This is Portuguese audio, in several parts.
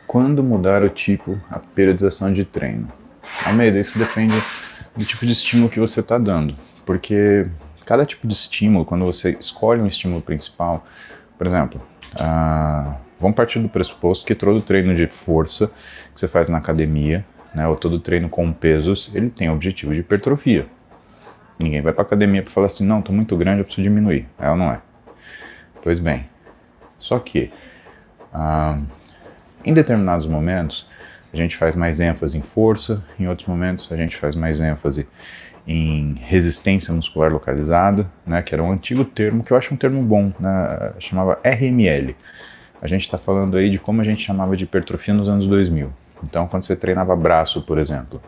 Quando mudar o tipo, a periodização de treino? Almeida, isso depende do tipo de estímulo que você está dando, porque cada tipo de estímulo, quando você escolhe um estímulo principal, por exemplo, vamos partir do pressuposto que todo treino de força que você faz na academia, né, ou todo treino com pesos, ele tem o objetivo de hipertrofia. Ninguém vai para academia para falar assim, não, estou muito grande, eu preciso diminuir. É ou não é? Pois bem, só que em determinados momentos a gente faz mais ênfase em força, em outros momentos a gente faz mais ênfase em resistência muscular localizada, né, que era um antigo termo, que eu acho um termo bom, né, chamava RML. A gente está falando aí de como a gente chamava de hipertrofia nos anos 2000. Então, quando você treinava braço, por exemplo,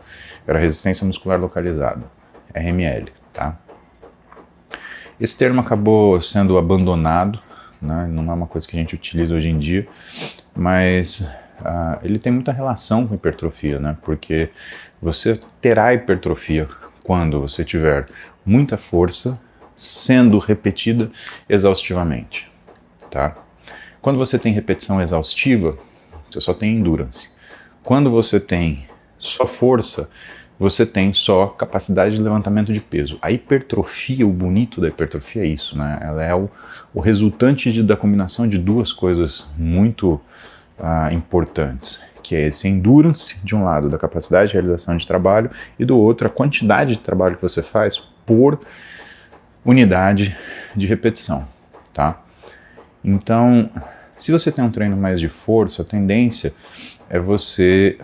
era resistência muscular localizada, RML, tá? Esse termo acabou sendo abandonado, né, não é uma coisa que a gente utiliza hoje em dia, mas ele tem muita relação com hipertrofia, né, porque você terá hipertrofia quando você tiver muita força sendo repetida exaustivamente, tá? Quando você tem repetição exaustiva, você só tem endurance. Quando você tem só força, você tem só capacidade de levantamento de peso. A hipertrofia, o bonito da hipertrofia é isso, né? Ela é o resultante da combinação de duas coisas muito importantes, que é esse endurance, de um lado, da capacidade de realização de trabalho, e do outro, a quantidade de trabalho que você faz por unidade de repetição, tá? Então, se você tem um treino mais de força, a tendência é você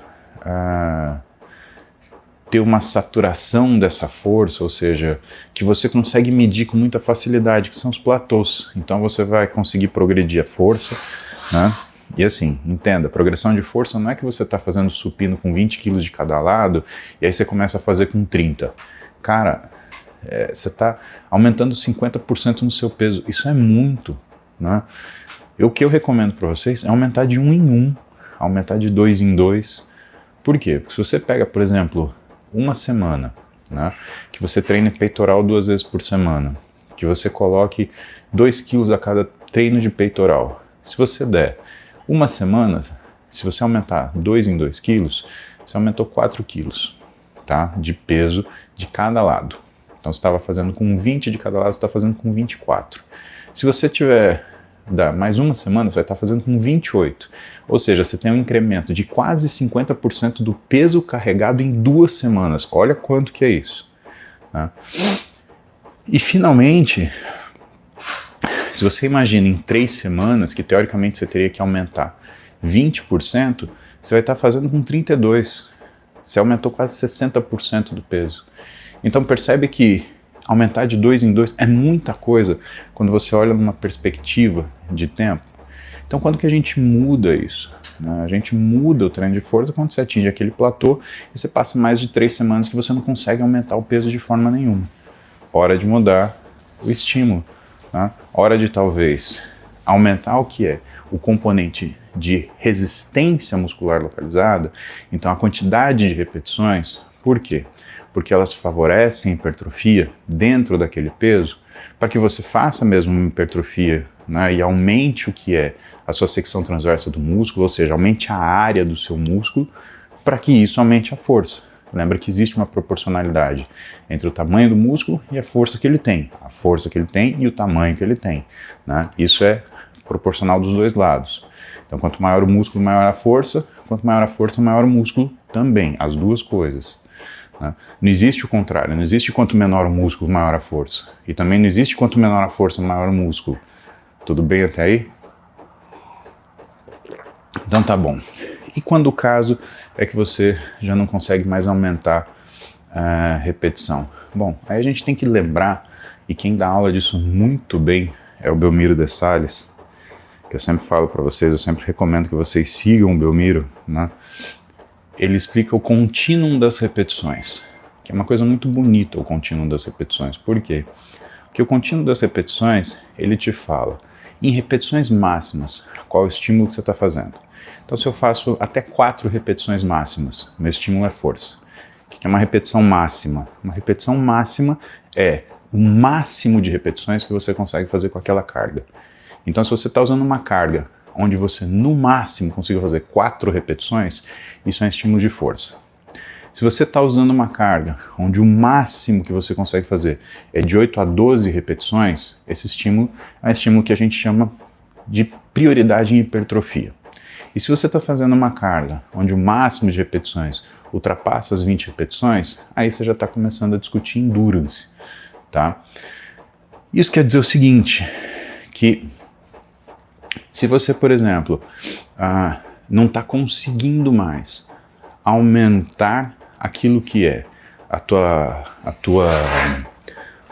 ter uma saturação dessa força, ou seja, que você consegue medir com muita facilidade, que são os platôs. Então você vai conseguir progredir a força, né? E assim, entenda, progressão de força não é que você está fazendo supino com 20 kg de cada lado e aí você começa a fazer com 30. Cara, você está aumentando 50% no seu peso. Isso é muito, né? O que eu recomendo para vocês é aumentar de 1 em 1, aumentar de 2 em 2. Por quê? Porque se você pega, por exemplo, uma semana, né, que você treine peitoral 2 vezes por semana, que você coloque 2 kg a cada treino de peitoral. Se você der uma semana, se você aumentar 2 em 2 quilos, você aumentou 4 quilos, tá, de peso de cada lado. Então você estava fazendo com 20 de cada lado, você está fazendo com 24. Se você tiver mais uma semana, você vai estar fazendo com 28. Ou seja, você tem um incremento de quase 50% do peso carregado em 2 semanas. Olha quanto que é isso. Tá? E finalmente, se você imagina em 3 semanas, que teoricamente você teria que aumentar 20%, você vai estar fazendo com 32%. Você aumentou quase 60% do peso. Então percebe que aumentar de 2 em 2 é muita coisa quando você olha numa perspectiva de tempo. Então quando que a gente muda isso? A gente muda o treino de força quando você atinge aquele platô e você passa mais de 3 semanas que você não consegue aumentar o peso de forma nenhuma. Hora de mudar o estímulo. Tá? Hora de talvez aumentar o que é o componente de resistência muscular localizada, então a quantidade de repetições. Por quê? Porque elas favorecem a hipertrofia dentro daquele peso, para que você faça mesmo uma hipertrofia, né, e aumente o que é a sua secção transversa do músculo, ou seja, aumente a área do seu músculo, para que isso aumente a força. Lembra que existe uma proporcionalidade entre o tamanho do músculo e a força que ele tem. A força que ele tem e o tamanho que ele tem, né? Isso é proporcional dos dois lados. Então, quanto maior o músculo, maior a força. Quanto maior a força, maior o músculo também. As duas coisas. Né? Não existe o contrário. Não existe quanto menor o músculo, maior a força. E também não existe quanto menor a força, maior o músculo. Tudo bem até aí? Então tá bom. E quando o caso é que você já não consegue mais aumentar a repetição? Bom, aí a gente tem que lembrar, e quem dá aula disso muito bem é o Belmiro de Sales, que eu sempre falo para vocês, eu sempre recomendo que vocês sigam o Belmiro, né? Ele explica o contínuo das repetições, que é uma coisa muito bonita, o contínuo das repetições. Por quê? Porque o contínuo das repetições, ele te fala, em repetições máximas, qual é o estímulo que você está fazendo. Então, se eu faço até 4 repetições máximas, meu estímulo é força. O que é uma repetição máxima? Uma repetição máxima é o máximo de repetições que você consegue fazer com aquela carga. Então, se você está usando uma carga onde você no máximo consiga fazer 4 repetições, isso é um estímulo de força. Se você está usando uma carga onde o máximo que você consegue fazer é de 8 a 12 repetições, esse estímulo é um estímulo que a gente chama de prioridade em hipertrofia. E se você está fazendo uma carga onde o máximo de repetições ultrapassa as 20 repetições, aí você já está começando a discutir endurance, tá? Isso quer dizer o seguinte, que se você, por exemplo, não está conseguindo mais aumentar aquilo que é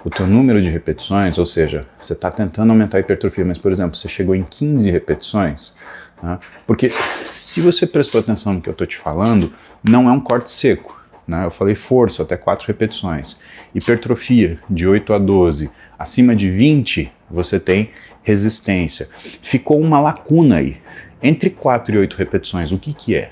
o teu número de repetições, ou seja, você está tentando aumentar a hipertrofia, mas, por exemplo, você chegou em 15 repetições, né? Porque se você prestou atenção no que eu estou te falando, não é um corte seco, né? Eu falei força até 4 repetições, hipertrofia de 8 a 12, acima de 20 você tem resistência. Ficou uma lacuna aí, entre 4 e 8 repetições, o que que é?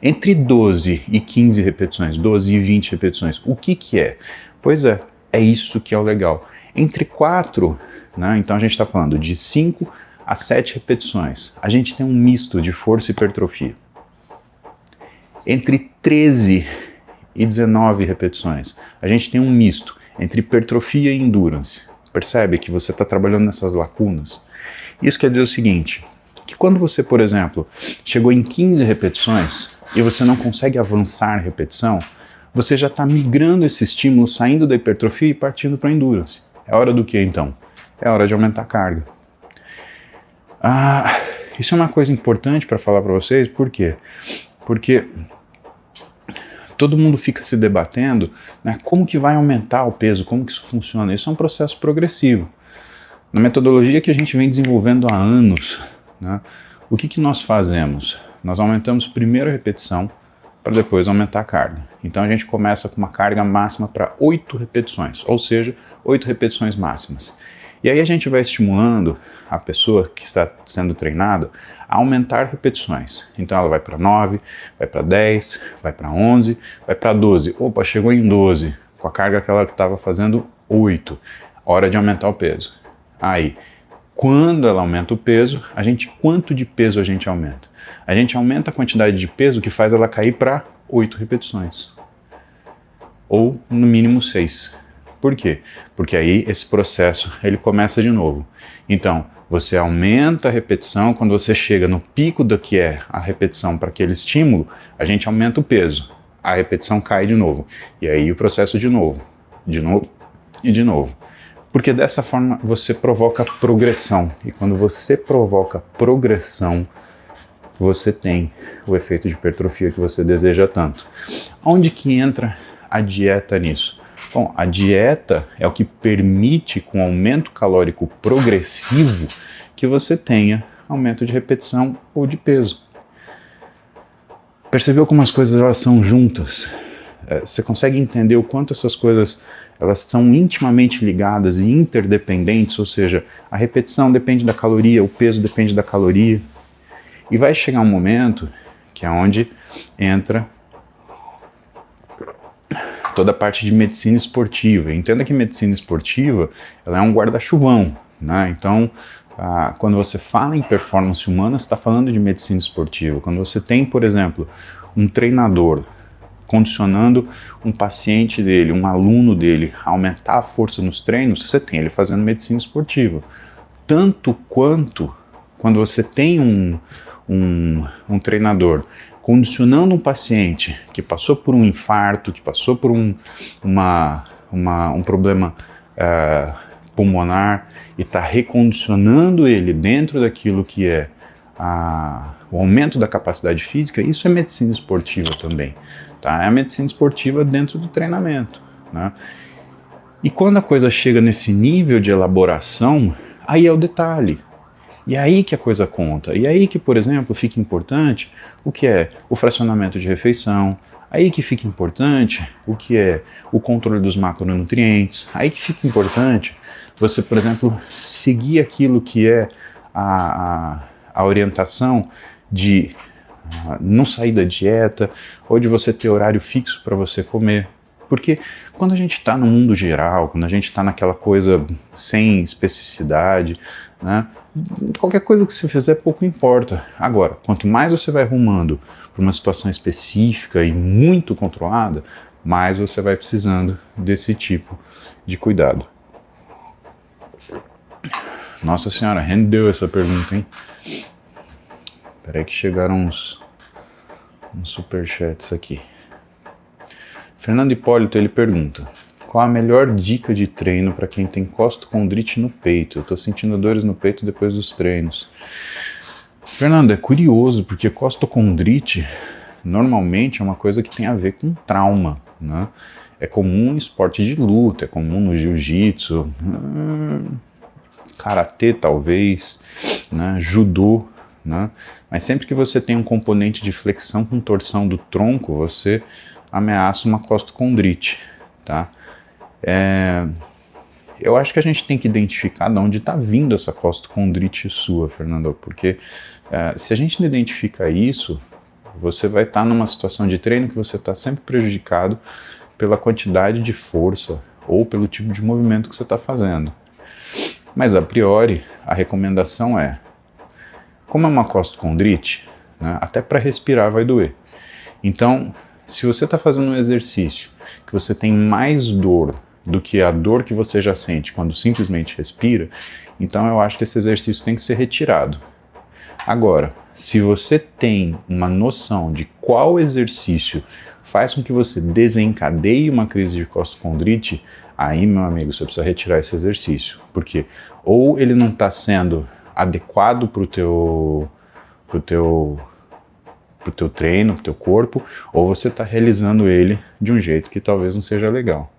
Entre 12 e 15 repetições, 12 e 20 repetições, o que que é? Pois é isso que é o legal. Entre 4, né, então a gente está falando de 5 a 7 repetições, a gente tem um misto de força e hipertrofia. Entre 13 e 19 repetições, a gente tem um misto entre hipertrofia e endurance. Percebe que você está trabalhando nessas lacunas? Isso quer dizer o seguinte, que quando você, por exemplo, chegou em 15 repetições e você não consegue avançar a repetição, você já está migrando esse estímulo, saindo da hipertrofia e partindo para a endurance. É hora do que então? É hora de aumentar a carga. Isso é uma coisa importante para falar para vocês, por quê? Porque todo mundo fica se debatendo, né, como que vai aumentar o peso, como que isso funciona. Isso é um processo progressivo. Na metodologia que a gente vem desenvolvendo há anos, né, o que nós fazemos? Nós aumentamos primeiro a repetição para depois aumentar a carga. Então a gente começa com uma carga máxima para 8 repetições, ou seja, 8 repetições máximas. E aí a gente vai estimulando a pessoa que está sendo treinada a aumentar repetições. Então ela vai para 9, vai para 10, vai para 11, vai para 12. Opa, chegou em 12, com a carga que ela estava fazendo 8. Hora de aumentar o peso. Aí, quando ela aumenta o peso, quanto de peso a gente aumenta? A gente aumenta a quantidade de peso que faz ela cair para 8 repetições. Ou, no mínimo, 6. Por quê? Porque aí esse processo ele começa de novo. Então, você aumenta a repetição, quando você chega no pico do que é a repetição para aquele estímulo, a gente aumenta o peso. A repetição cai de novo. E aí o processo de novo e de novo. Porque dessa forma você provoca progressão. E quando você provoca progressão, você tem o efeito de hipertrofia que você deseja tanto. Onde que entra a dieta nisso? Bom, a dieta é o que permite, com aumento calórico progressivo, que você tenha aumento de repetição ou de peso. Percebeu como as coisas elas são juntas? Você consegue entender o quanto essas coisas elas são intimamente ligadas e interdependentes, ou seja, a repetição depende da caloria, o peso depende da caloria. E vai chegar um momento que é onde entra toda a parte de medicina esportiva. Entenda que medicina esportiva ela é um guarda-chuvão, né? Então, quando você fala em performance humana, você está falando de medicina esportiva. Quando você tem, por exemplo, um treinador condicionando um paciente dele, um aluno dele, a aumentar a força nos treinos, você tem ele fazendo medicina esportiva. Tanto quanto quando você tem um treinador condicionando um paciente que passou por um infarto, que passou por um problema pulmonar e está recondicionando ele dentro daquilo que é o aumento da capacidade física, isso é medicina esportiva também. Tá? É a medicina esportiva dentro do treinamento. Né? E quando a coisa chega nesse nível de elaboração, aí é o detalhe. E é aí que a coisa conta. E é aí que, por exemplo, fica importante o que é o fracionamento de refeição, aí que fica importante o que é o controle dos macronutrientes, aí que fica importante você, por exemplo, seguir aquilo que é a orientação de não sair da dieta, ou de você ter horário fixo para você comer. Porque quando a gente está no mundo geral, quando a gente está naquela coisa sem especificidade, né, qualquer coisa que você fizer pouco importa. Agora, quanto mais você vai arrumando para uma situação específica e muito controlada, mais você vai precisando desse tipo de cuidado. Nossa senhora, rendeu essa pergunta, hein? Peraí que chegaram uns superchats aqui. Fernando Hipólito, ele pergunta: qual a melhor dica de treino para quem tem costocondrite no peito? Eu estou sentindo dores no peito depois dos treinos. Fernando, é curioso, porque costocondrite normalmente é uma coisa que tem a ver com trauma, né? É comum em esporte de luta, é comum no jiu-jitsu, karatê talvez, né? Judô, né? Mas sempre que você tem um componente de flexão com torção do tronco, você ameaça uma costocondrite, tá? Eu acho que a gente tem que identificar de onde está vindo essa costocondrite sua, Fernando, porque se a gente não identifica isso, você vai estar numa situação de treino que você está sempre prejudicado pela quantidade de força ou pelo tipo de movimento que você está fazendo. Mas a priori, a recomendação é, como é uma costocondrite, né, até para respirar vai doer. Então, se você está fazendo um exercício que você tem mais dor do que a dor que você já sente quando simplesmente respira, então eu acho que esse exercício tem que ser retirado. Agora, se você tem uma noção de qual exercício faz com que você desencadeie uma crise de costocondrite, aí, meu amigo, você precisa retirar esse exercício. Porque ou ele não está sendo adequado para o teu treino, para o teu corpo, ou você está realizando ele de um jeito que talvez não seja legal.